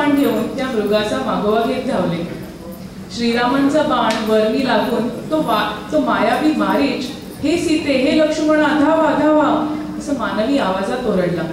बाण घेऊन त्या मृगाचा मागोवा घेत धावले. श्रीरामांचा बाण वरमी लागून तो मायावी मारीच, हे सीते, हे लक्ष्मणा, धावा धावा असं मानवी आवाजात ओरडला.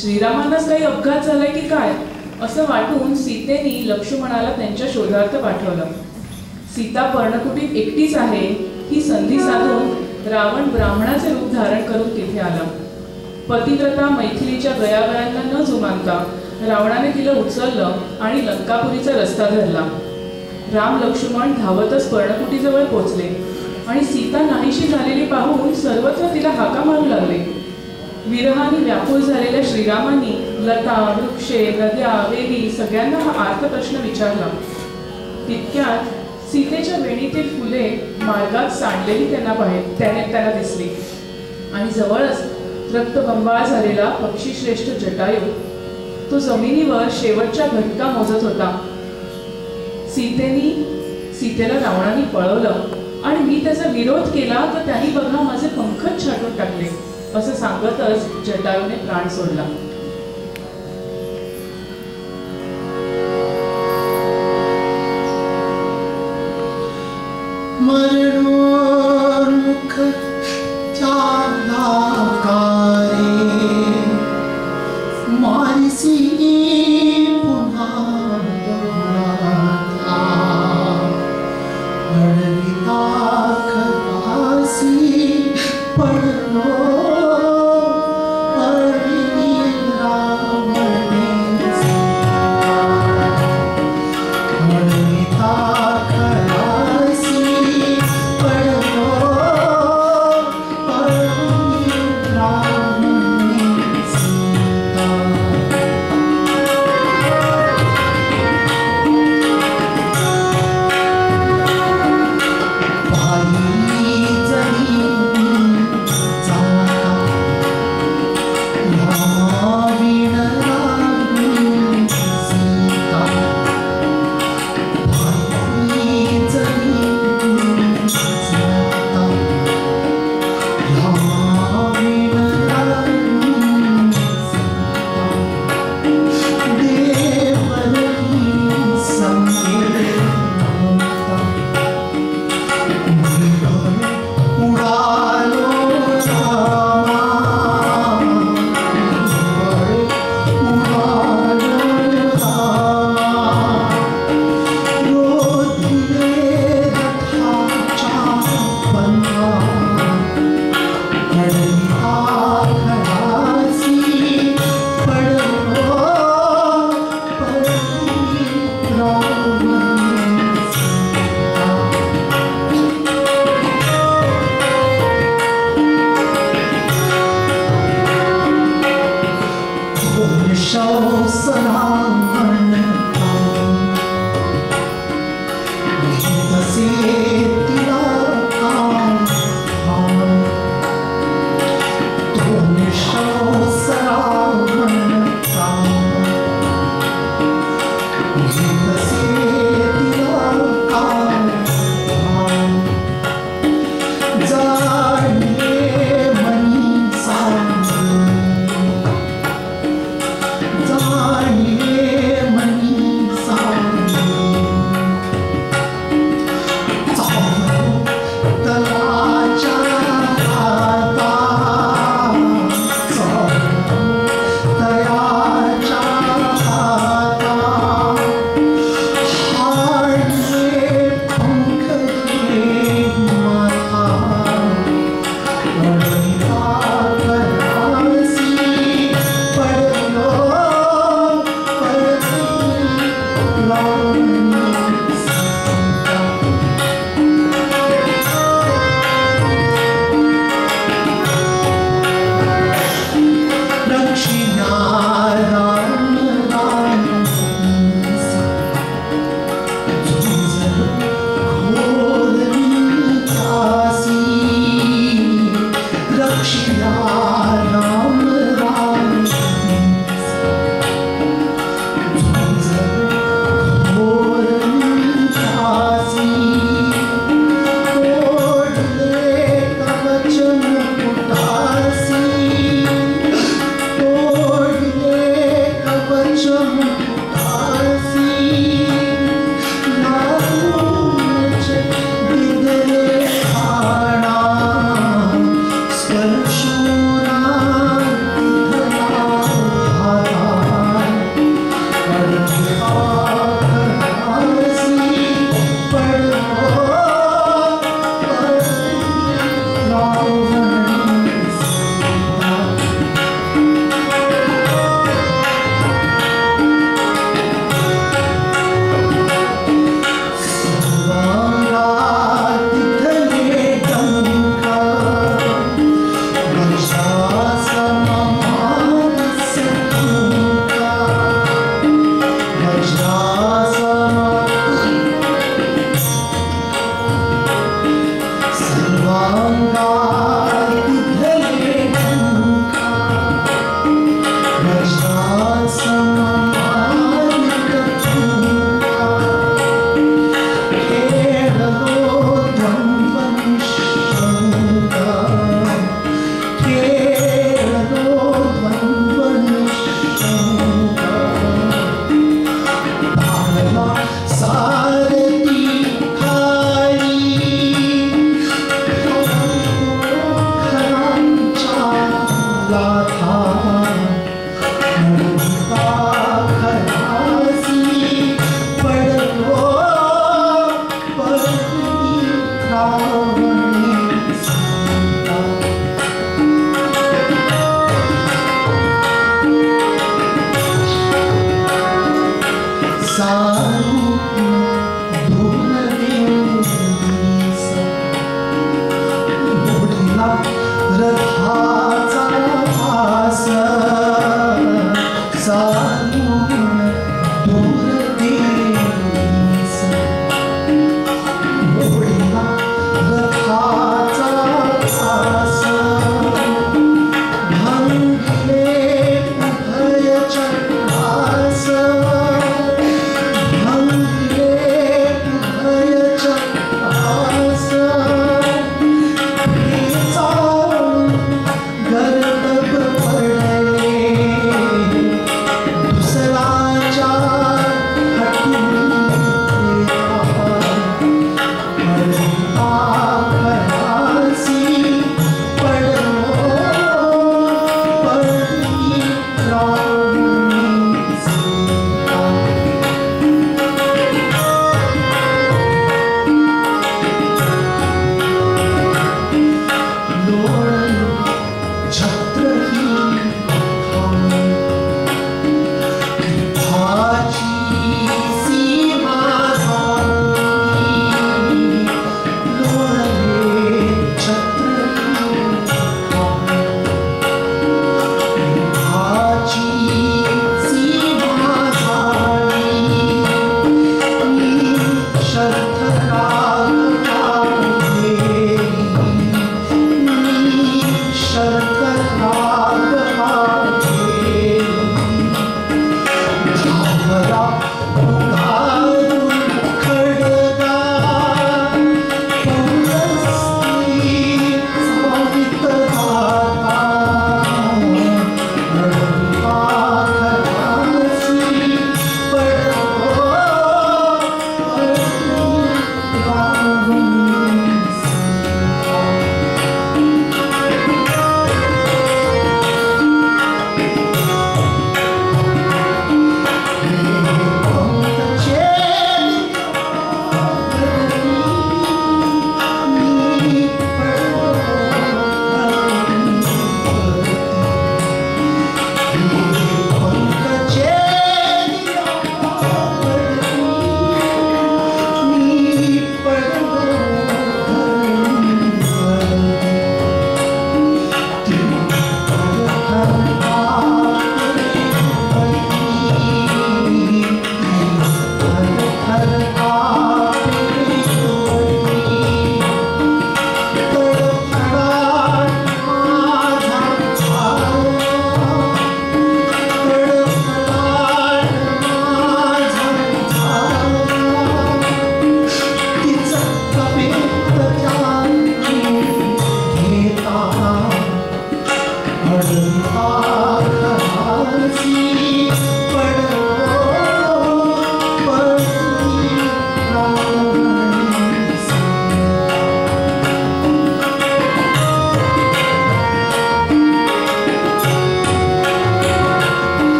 श्रीरामांनाच काही अपघात झालाय की काय असं वाटून सीतेने लक्ष्मणाला त्यांच्या शोधार्थ पाठवलं. सीता पर्णकुटीत एकटीच आहे ही संधी साधून रावण ब्राह्मणाचे रूप धारण करून तिथे आला. पतिव्रता मैथिलीच्या गयावयांना न जुमानता रावणाने तिला उचललं आणि लंकापुरीचा रस्ता धरला. राम लक्ष्मण धावतच पर्णकुटीजवळ पोचले आणि सीता नाहीशी झालेली पाहून सर्वत्र तिला हाका मारू लागले. विरहाने व्याकुळ झालेल्या श्रीरामांनी लता, वृक्षे, नद्या, वेली सगळ्यांना हा आर्त प्रश्न विचारला. तितक्यात सीतेच्या वेणीतील फुले मार्गात सांडलेली त्यांना दिसली आणि जवळच रक्तबंबाळ झालेला पक्षीश्रेष्ठ जटायू तो जमिनीवर शेवटच्या घटका मोजत होता. सीतेला रावणाने पळवलं आणि मी त्याचा विरोध केला तर त्यांनी बघा माझे पंखच छाटून टाकले असं सांगतच जटायूने प्राण सोडला. मरणोन्मुख चांदाकारे मानसी पुन्हा अडविता खलासी पडलो जाणे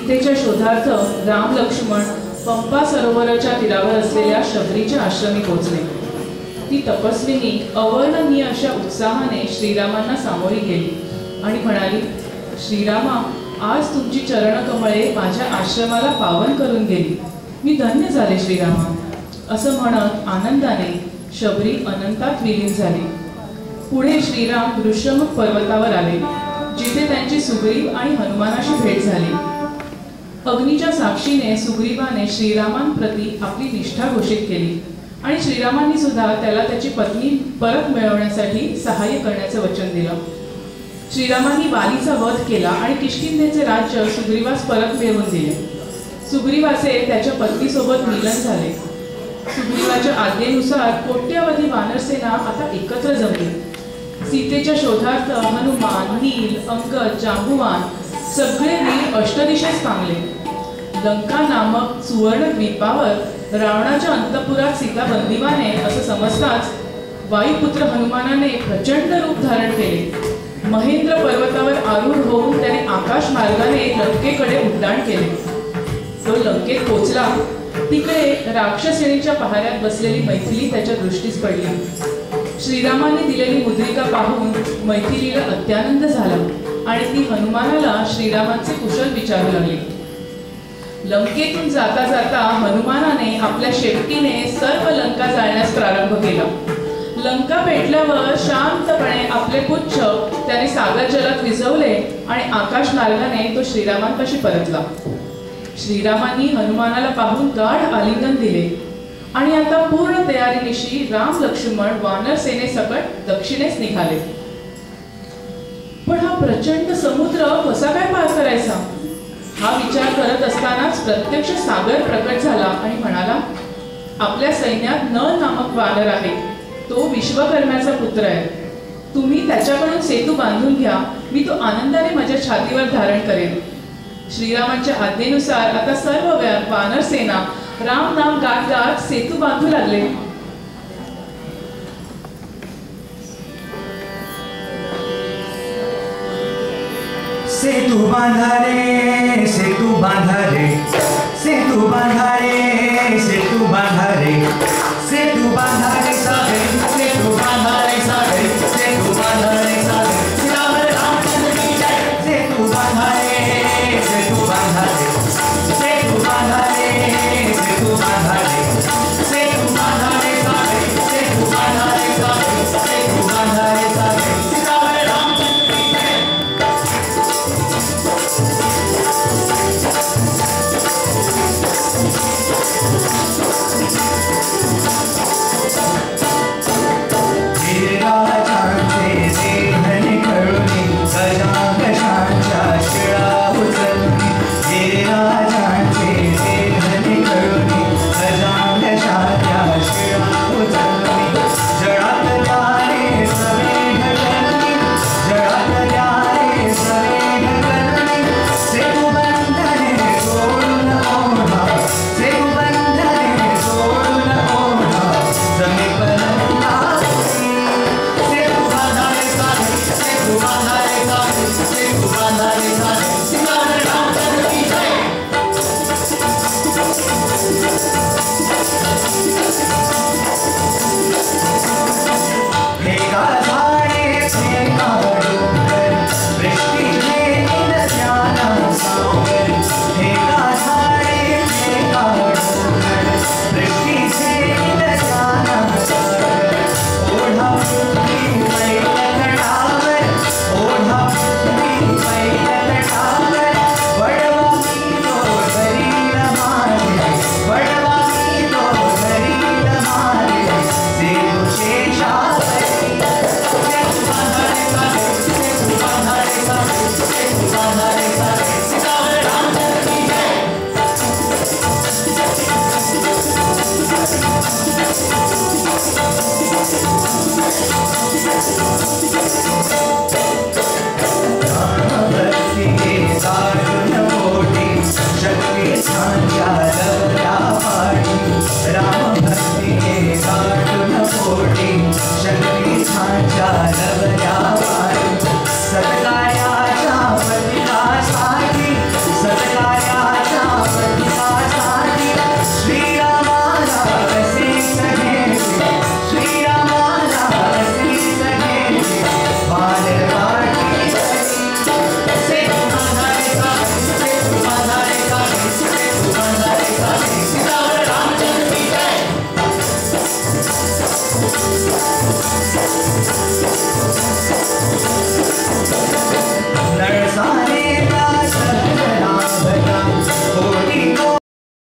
सीतेच्या शोधार्थ राम लक्ष्मण पंपा सरोवराच्या तीरावर असलेल्या शबरीच्या आश्रमी पोहोचले. ती तपस्विनी अवर्णनीय अशा उत्साहाने श्रीरामांना सामोरी गेली आणि म्हणाली, श्रीरामा, आज तुमची चरणकमळे माझ्या आश्रमाला पावन करून गेली. मी धन्य झाले श्रीरामा. असं म्हणत आनंदाने शबरी अनंतात विलीन झाली. पुढे श्रीराम ऋष्यमुख पर्वतावर आले, जिथे त्यांची सुग्रीव आणि हनुमानाशी भेट झाली. अग्नीच्या साक्षीने सुग्रीवाने श्रीरामांप्रती आपली निष्ठा घोषित केली आणि श्रीरामांनी सुद्धा त्याला त्याची पत्नी परत मिळवण्यासाठी सहाय्य करण्याचे वचन दिलं. श्रीरामांनी वालीचा वध केला आणि किष्किंधेचे राज्य सुग्रीवास परत मिळवून दिले. सुग्रीवाचे त्याच्या पत्नीसोबत मिलन झाले. सुग्रीवाच्या आज्ञेनुसार कोट्यावधी वानरसेना आता एकत्र जमली. सीतेच्या शोधार्थ हनुमान, नील, अंगद, जांबुवान सगळे वीर अष्टदिशेस पांगले. लंका नामक सुवर्ण द्वीपावर रावणाच्या अंतपुरात सीता बंदिवाने असं समजताच वायुपुत्र हनुमानाने प्रचंड रूप धारण केले. महेंद्र पर्वतावर आरूढ होऊन त्याने आकाश मार्गाने लंकेकडे उड्डाण केले. तो लंकेत पोचला. तिकडे राक्षसेनीच्या पहाऱ्यात बसलेली मैथिली त्याच्या दृष्टीस पडली. श्रीरामांनी दिलेली मुद्रिका पाहून मैथिलीला अत्यानंद झाला आणि ती हनुमानाला श्रीरामांचे कुशल विचारू लागली. लंकेतून जाता जाता हनुमानाने आपल्या शेपटीने सर्व लंका जाळण्यास प्रारंभ केला. लंका पेटल्यावर शांतपणे आपले पुच्छ त्याने सागर जलात विझवले आणि आकाश मार्गाने तो श्रीरामांपाशी परतला. श्रीरामांनी हनुमानाला पाहून गाढ आलिंगन दिले आणि आता पूर्ण तयारीनिशी राम लक्ष्मण वानर सेनेसकट दक्षिणेस निघाले. पण हा प्रचंड समुद्र कसा काय पार करायचा, हा विचार करत असतानाच प्रत्यक्ष सागर प्रकट झाला आणि म्हणाला, आपल्या सैन्यात नळ नामक वानर आहे. तो विश्वकर्म्याचा पुत्र आहे. तुम्ही त्याच्याकडून सेतू बांधून घ्या. मी तो आनंदाने माझ्या छातीवर धारण करेन. श्रीरामांच्या आज्ञेनुसार आता सर्व वानर सेना राम नाम गात गात सेतू बांधू लागले. सेतू बांधा रे, सेतू बांधा रे, सेतू बांधा रे, सेतू बांधा रे, सेतू बांधा रे सारे, सेतू बांधा रे सारे, सेतू बांधा रे सारे, राम रामचंद्र की जय. सेतू बांधा रे, सेतू बांधा रे, सेतू बांधा रे, सेतू बांधा रे, सेतू बांधा रे सारे, सेतू बांधा रे सारे, सेतू बांधा रे सारे, राम रामचंद्र की जय.